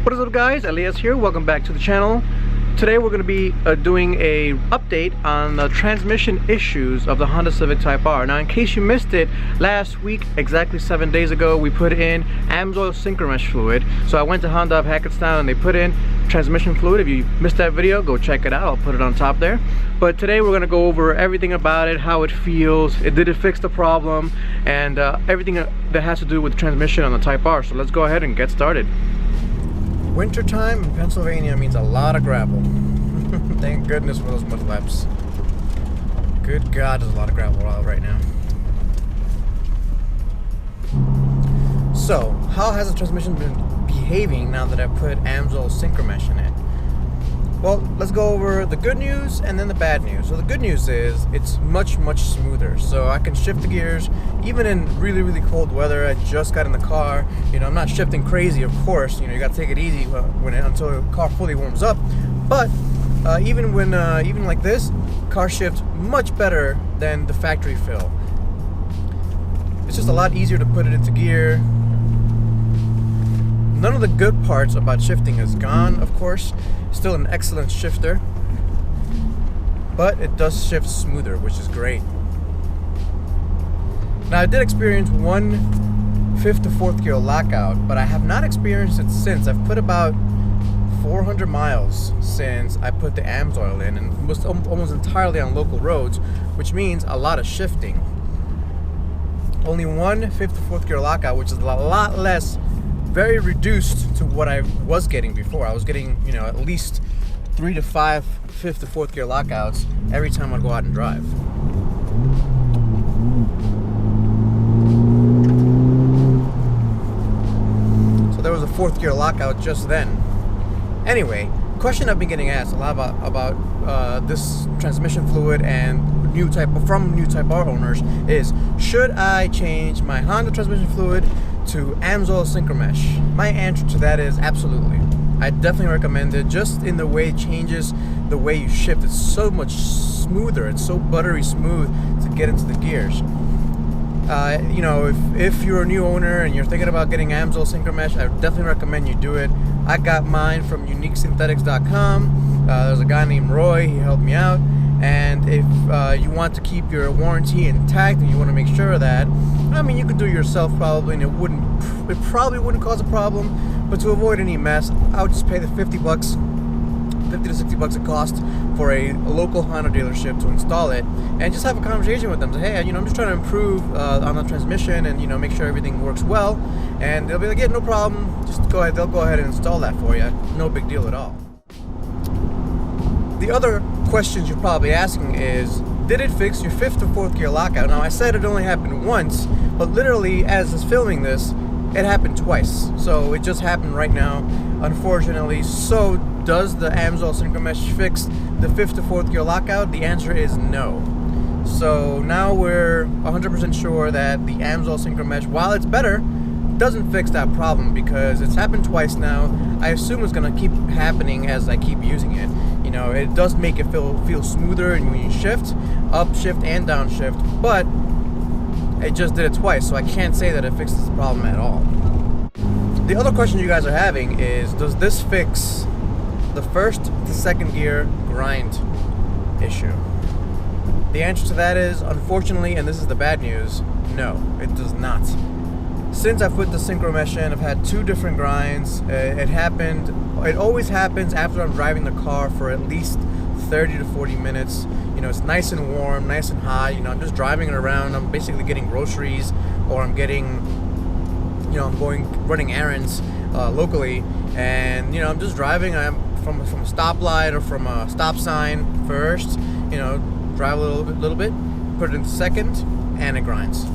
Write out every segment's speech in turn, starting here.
What is up guys, Elias here, welcome back to the channel. Today we're going to be doing a update on the transmission issues of the Honda Civic Type R. Now in case you missed it, last week, exactly 7 days ago, we put in Amsoil Synchromesh fluid. So I went to Honda of Hackettstown and they put in transmission fluid. If you missed that video, go check it out, I'll put it on top there. But today we're going to go over everything about it, how it feels, did it fix the problem, and everything that has to do with the transmission on the Type R. So let's go ahead and get started. Wintertime in Pennsylvania means a lot of gravel. Thank goodness for those mudflaps. Good God, there's a lot of gravel out right now. So, how has the transmission been behaving now that I put Amsoil Synchromesh in it? Well, let's go over the good news and then the bad news. So the good news is it's much smoother. So I can shift the gears even in really cold weather. I just got in the car. You know, I'm not shifting crazy, of course. You know, you got to take it easy until the car fully warms up. But even like this, car shifts much better than the factory fill. It's just a lot easier to put it into gear. None of the good parts about shifting is gone, of course. Still an excellent shifter, but it does shift smoother, which is great. Now I did experience one 5th to 4th gear lockout, but I have not experienced it since. I've put about 400 miles since I put the Amsoil in, and it was almost entirely on local roads, which means a lot of shifting. Only one 5th to 4th gear lockout, which is a lot less, very reduced to what I was getting before. I was getting, you know, at least 3 to 5 5th to 4th gear lockouts every time I'd go out and drive. So there was a 4th gear lockout just then. Anyway, question I've been getting asked a lot about this transmission fluid and from new Type R owners is, should I change my Honda transmission fluid to Amsoil Synchromesh? My answer to that is absolutely. I definitely recommend it, just in the way it changes the way you shift. It's so much smoother, it's so buttery smooth to get into the gears. You know, if you're a new owner and you're thinking about getting Amsoil Synchromesh, I definitely recommend you do it. I got mine from uniquesynthetics.com. There's a guy named Roy, he helped me out. And if you want to keep your warranty intact and you want to make sure of that, I mean, you could do it yourself probably, and it probably wouldn't cause a problem. But to avoid any mess, I would just pay the $50 to $60 it costs for a local Honda dealership to install it, and just have a conversation with them. Say, hey, you know, I'm just trying to improve on the transmission and, you know, make sure everything works well. And they'll be like, yeah, no problem. Just go ahead. They'll go ahead and install that for you. No big deal at all. The other questions you're probably asking is, did it fix your 5th to 4th gear lockout? Now I said it only happened once, but literally as I was filming this, it happened twice. So it just happened right now, unfortunately. So does the Amsoil Synchromesh fix the 5th to 4th gear lockout? The answer is no. So now we're 100% sure that the Amsoil Synchromesh, while it's better, doesn't fix that problem, because it's happened twice now. I assume it's gonna keep happening as I keep using it. You know, it does make it feel smoother and when you shift, up shift and down shift, but it just did it twice, so I can't say that it fixes the problem at all. The other question you guys are having is, does this fix the 1st to 2nd gear grind issue? The answer to that is, unfortunately, and this is the bad news, no, it does not. Since I put the Synchromesh in, I've had 2 different grinds. It always happens after I'm driving the car for at least 30 to 40 minutes. You know, it's nice and warm, nice and hot. You know, I'm just driving it around. I'm basically getting groceries, or I'm getting, you know, I'm running errands locally, and, you know, I'm just driving. I'm from a stoplight or from a stop sign first. You know, drive a little bit, put it into 2nd, and it grinds.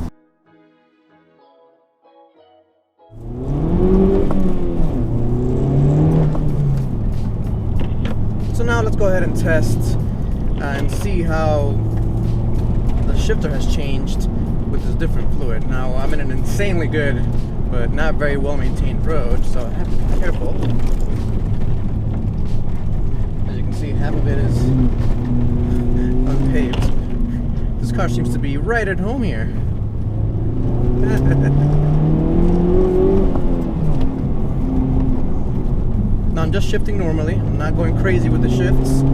So now let's go ahead and test and see how the shifter has changed with this different fluid. Now I'm in an insanely good but not very well maintained road, so I have to be careful. As you can see, half of it is unpaved. This car seems to be right at home here. I'm just shifting normally. I'm not going crazy with the shifts.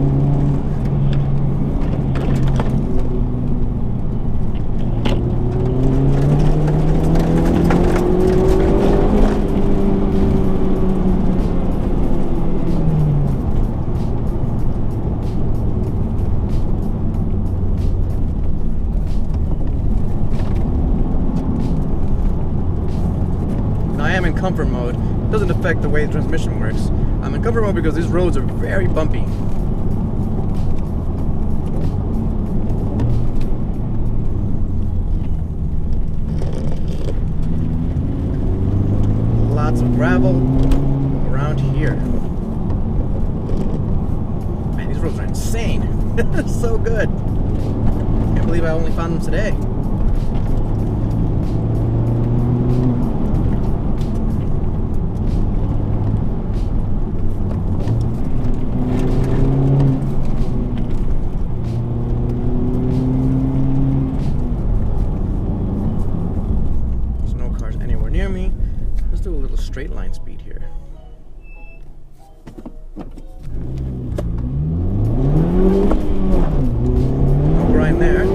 Comfort mode. It doesn't affect the way the transmission works. I'm in comfort mode because these roads are very bumpy. Lots of gravel around here. Man, these roads are insane. So good. Can't believe I only found them today. Straight line speed here. No grind there.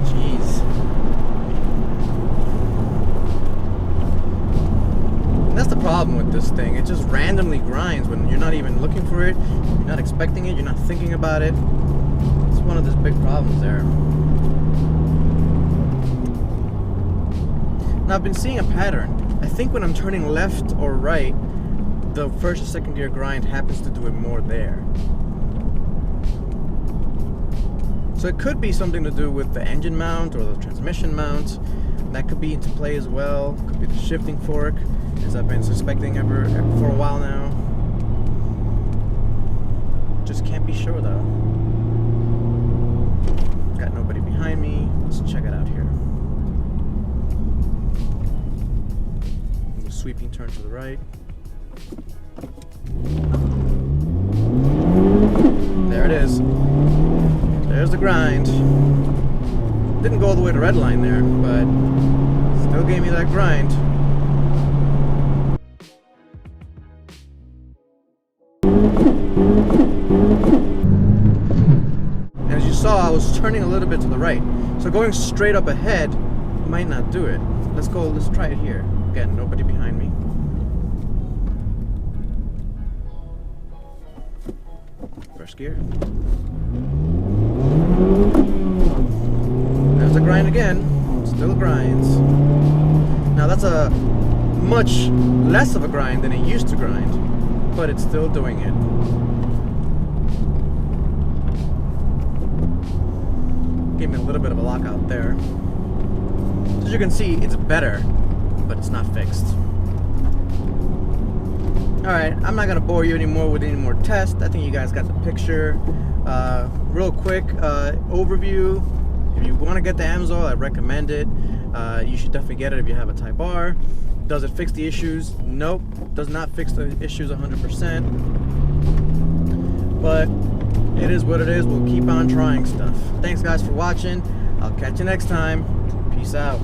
Jeez. And that's the problem with this thing. It just randomly grinds when you're not even looking for it. You're not expecting it, you're not thinking about it. It's one of those big problems there. Now I've been seeing a pattern. I think when I'm turning left or right, the first or second gear grind happens to do it more there. So it could be something to do with the engine mount or the transmission mount. That could be into play as well. Could be the shifting fork, as I've been suspecting for a while now. Just can't be sure though. Got nobody behind me. Let's check it out here. A little sweeping turn to the right. There it is. There's the grind. Didn't go all the way to red line there, but still gave me that grind. As you saw, I was turning a little bit to the right. So going straight up ahead might not do it. Let's try it here. Again, nobody behind me. First gear. There's a grind again. Still grinds. Now that's a much less of a grind than it used to grind, but it's still doing it. Gave me a little bit of a lockout there. As you can see, it's better, but it's not fixed. Alright, I'm not going to bore you anymore with any more tests. I think you guys got the picture. Real quick overview. If you want to get the Amsoil, I recommend it. You should definitely get it if you have a Type R. Does it fix the issues? Nope. Does not fix the issues 100%. But it is what it is. We'll keep on trying stuff. Thanks guys for watching. I'll catch you next time. Peace out.